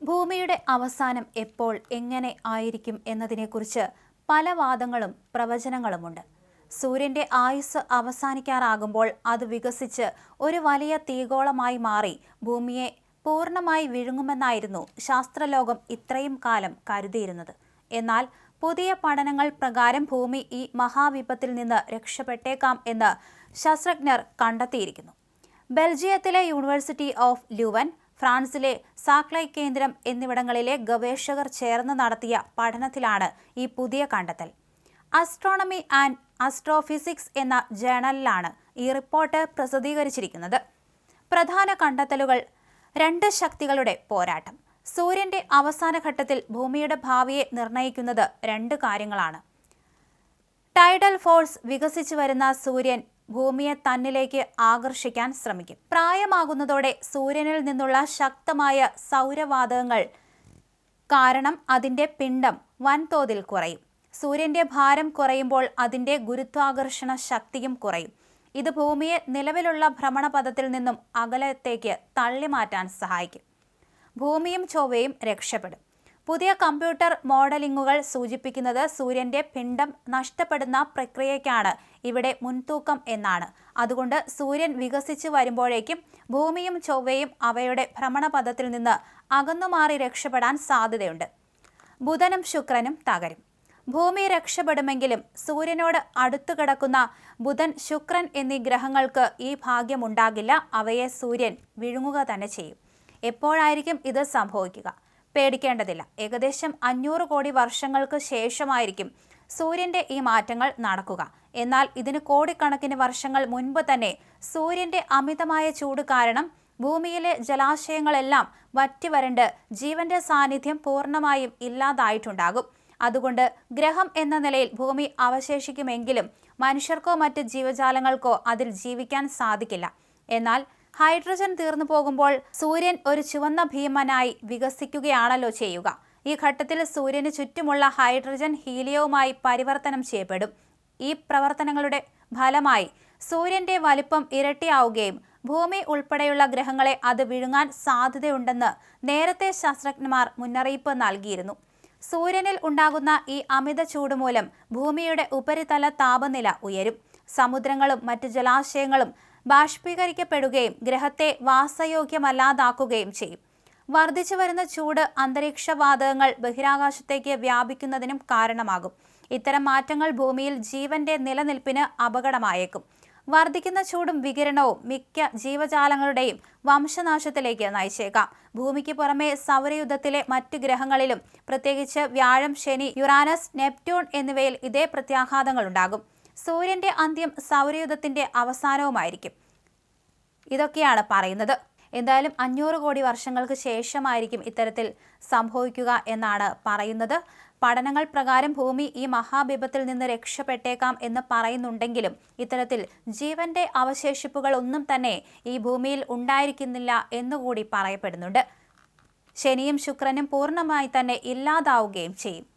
ഭൂമിയുടെ അവസാനം എപ്പോൾ എങ്ങനെ ആയിരിക്കും എന്നതിനെക്കുറിച്ച് പല വാദങ്ങളും പ്രവചനങ്ങളുമുണ്ട്. സൂര്യന്റെ ആയുസ് അവസാനിക്കാറാകുമ്പോൾ അത് വികസിച്ച് ഒരു വലിയ തീഗോളമായി മാറി ഭൂമിയെ പൂർണ്ണമായി വിഴുങ്ങുമെന്നായിരുന്നു ശാസ്ത്രലോകം ഇത്രയും കാലം കരുതിയിരുന്നത്. എന്നാൽ പുതിയ പഠനങ്ങൾ പ്രകാരം ഭൂമി ഈ മഹാവിപത്തിൽ നിന്ന് രക്ഷപ്പെട്ടേക്കാം എന്ന് ശാസ്ത്രജ്ഞർ കണ്ടെത്തിയിരിക്കുന്നു. ബെൽജിയത്തിലെ യൂണിവേഴ്സിറ്റി ഓഫ് ല്യൂവൻ, ഫ്രാൻസിലെ സാക്ലൈ കേന്ദ്രം എന്നിവിടങ്ങളിലെ ഗവേഷകർ ചേർന്ന് നടത്തിയ പഠനത്തിലാണ് ഈ പുതിയ കണ്ടെത്തൽ. ആസ്ട്രോണമി ആൻഡ് ആസ്ട്രോഫിസിക്സ് എന്ന ജേണലിലാണ് ഈ റിപ്പോർട്ട് പ്രസിദ്ധീകരിച്ചിരിക്കുന്നത്. പ്രധാന കണ്ടെത്തലുകൾ: 2 ശക്തികളുടെ പോരാട്ടം. സൂര്യന്റെ അവസാന ഘട്ടത്തിൽ ഭൂമിയുടെ ഭാവിയെ നിർണ്ണയിക്കുന്നത് 2 കാര്യങ്ങളാണ്. Tidal force. വികസിച്ചു വരുന്ന സൂര്യൻ ഭൂമിയെ തന്നിലേക്ക് ആകർഷിക്കാൻ ശ്രമിക്കും. പ്രായമാകുന്നതോടെ സൂര്യനിൽ നിന്നുള്ള ശക്തമായ സൗരവാതകങ്ങൾ കാരണം അതിന്റെ പിണ്ഡം വൻതോതിൽ കുറയും. സൂര്യന്റെ ഭാരം കുറയുമ്പോൾ അതിന്റെ ഗുരുത്വാകർഷണ ശക്തിയും കുറയും. ഇത് ഭൂമിയെ നിലവിലുള്ള ഭ്രമണപഥത്തിൽ നിന്നും അകലത്തേക്ക് തള്ളിമാറ്റാൻ സഹായിക്കും. ഭൂമിയും ചൊവ്വയും രക്ഷപ്പെടും. പുതിയ കമ്പ്യൂട്ടർ മോഡലിംഗുകൾ സൂചിപ്പിക്കുന്നത് സൂര്യന്റെ പിണ്ഡം നഷ്ടപ്പെടുന്ന പ്രക്രിയയ്ക്കാണ് ഇവിടെ മുൻതൂക്കം എന്നാണ്. അതുകൊണ്ട് സൂര്യൻ വികസിച്ചു വരുമ്പോഴേക്കും ഭൂമിയും ചൊവ്വയും അവയുടെ ഭ്രമണപഥത്തിൽ നിന്ന് അകന്നുമാറി രക്ഷപ്പെടാൻ സാധ്യതയുണ്ട്. ബുധനും ശുക്രനും തകരും. ഭൂമി രക്ഷപ്പെടുമെങ്കിലും സൂര്യനോട് അടുത്തു കിടക്കുന്ന ബുധൻ, ശുക്രൻ എന്നീ ഗ്രഹങ്ങൾക്ക് ഈ ഭാഗ്യമുണ്ടാകില്ല. അവയെ സൂര്യൻ വിഴുങ്ങുക തന്നെ ചെയ്യും. എപ്പോഴായിരിക്കും ഇത് സംഭവിക്കുക? പേടിക്കേണ്ടതില്ല. ഏകദേശം 500 കോടി വർഷങ്ങൾക്ക് ശേഷമായിരിക്കും സൂര്യന്റെ ഈ മാറ്റങ്ങൾ നടക്കുക. എന്നാൽ ഇതിന് കോടിക്കണക്കിന് വർഷങ്ങൾ മുൻപ് തന്നെ സൂര്യന്റെ അമിതമായ ചൂട് കാരണം ഭൂമിയിലെ ജലാശയങ്ങളെല്ലാം വറ്റിവരണ്ട് ജീവന്റെ സാന്നിധ്യം പൂർണ്ണമായും ഇല്ലാതായിട്ടുണ്ടാകും. അതുകൊണ്ട് ഗ്രഹം എന്ന നിലയിൽ ഭൂമി അവശേഷിക്കുമെങ്കിലും മനുഷ്യർക്കോ മറ്റ് ജീവജാലങ്ങൾക്കോ അതിൽ ജീവിക്കാൻ സാധിക്കില്ല. എന്നാൽ ഹൈഡ്രജൻ തീർന്നു പോകുമ്പോൾ സൂര്യൻ ഒരു ചുവന്ന ഭീമനായി വികസിക്കുകയാണല്ലോ ചെയ്യുക. ഈ ഘട്ടത്തിൽ സൂര്യന് ചുറ്റുമുള്ള ഹൈഡ്രജൻ ഹീലിയവുമായി പരിവർത്തനം ചെയ്യപ്പെടും. ഈ പ്രവർത്തനങ്ങളുടെ ഫലമായി സൂര്യന്റെ വലിപ്പം ഇരട്ടിയാവുകയും ഭൂമി ഉൾപ്പെടെയുള്ള ഗ്രഹങ്ങളെ അത് വിഴുങ്ങാൻ സാധ്യതയുണ്ടെന്ന് നേരത്തെ ശാസ്ത്രജ്ഞന്മാർ മുന്നറിയിപ്പ് നൽകിയിരുന്നു. സൂര്യനിൽ ഉണ്ടാകുന്ന ഈ അമിത ചൂട് മൂലം ഭൂമിയുടെ ഉപരിതല താപനില ഉയരും. സമുദ്രങ്ങളും മറ്റ് ജലാശയങ്ങളും ബാഷ്പീകരിക്കപ്പെടുകയും ഗ്രഹത്തെ വാസയോഗ്യമല്ലാതാക്കുകയും ചെയ്യും. വർദ്ധിച്ചു വരുന്ന ചൂട് അന്തരീക്ഷവാതകങ്ങൾ ബഹിരാകാശത്തേക്ക് വ്യാപിക്കുന്നതിനും കാരണമാകും. ഇത്തരം മാറ്റങ്ങൾ ഭൂമിയിൽ ജീവന്റെ നിലനിൽപ്പിന് അപകടമായേക്കും. വർദ്ധിക്കുന്ന ചൂടും വികിരണവും മിക്ക ജീവജാലങ്ങളുടെയും വംശനാശത്തിലേക്ക് നയിച്ചേക്കാം. ഭൂമിക്ക് പുറമെ സൗരയൂഥത്തിലെ മറ്റ് ഗ്രഹങ്ങളിലും, പ്രത്യേകിച്ച് വ്യാഴം, ശനി, യുറാനസ്, നെപ്റ്റ്യൂൺ എന്നിവയിൽ ഇതേ പ്രത്യാഘാതങ്ങളുണ്ടാകും. സൂര്യന്റെ അന്ത്യം സൗരയൂഥത്തിന്റെ അവസാനവുമായിരിക്കും. ഇതൊക്കെയാണ് പറയുന്നത്. എന്തായാലും 500 കോടി വർഷങ്ങൾക്ക് ശേഷമായിരിക്കും ഇത്തരത്തിൽ സംഭവിക്കുക എന്നാണ് പറയുന്നത്. പഠനങ്ങൾ പ്രകാരം ഭൂമി ഈ മഹാവിപത്തിൽ നിന്ന് രക്ഷപ്പെട്ടേക്കാം എന്ന് പറയുന്നുണ്ടെങ്കിലും ഇത്തരത്തിൽ ജീവന്റെ അവശേഷിപ്പുകൾ ഒന്നും തന്നെ ഈ ഭൂമിയിൽ ഉണ്ടായിരിക്കുന്നില്ല എന്നുകൂടി പറയപ്പെടുന്നുണ്ട്. ശനിയും ശുക്രനും പൂർണ്ണമായി തന്നെ ഇല്ലാതാവുകയും ചെയ്യും.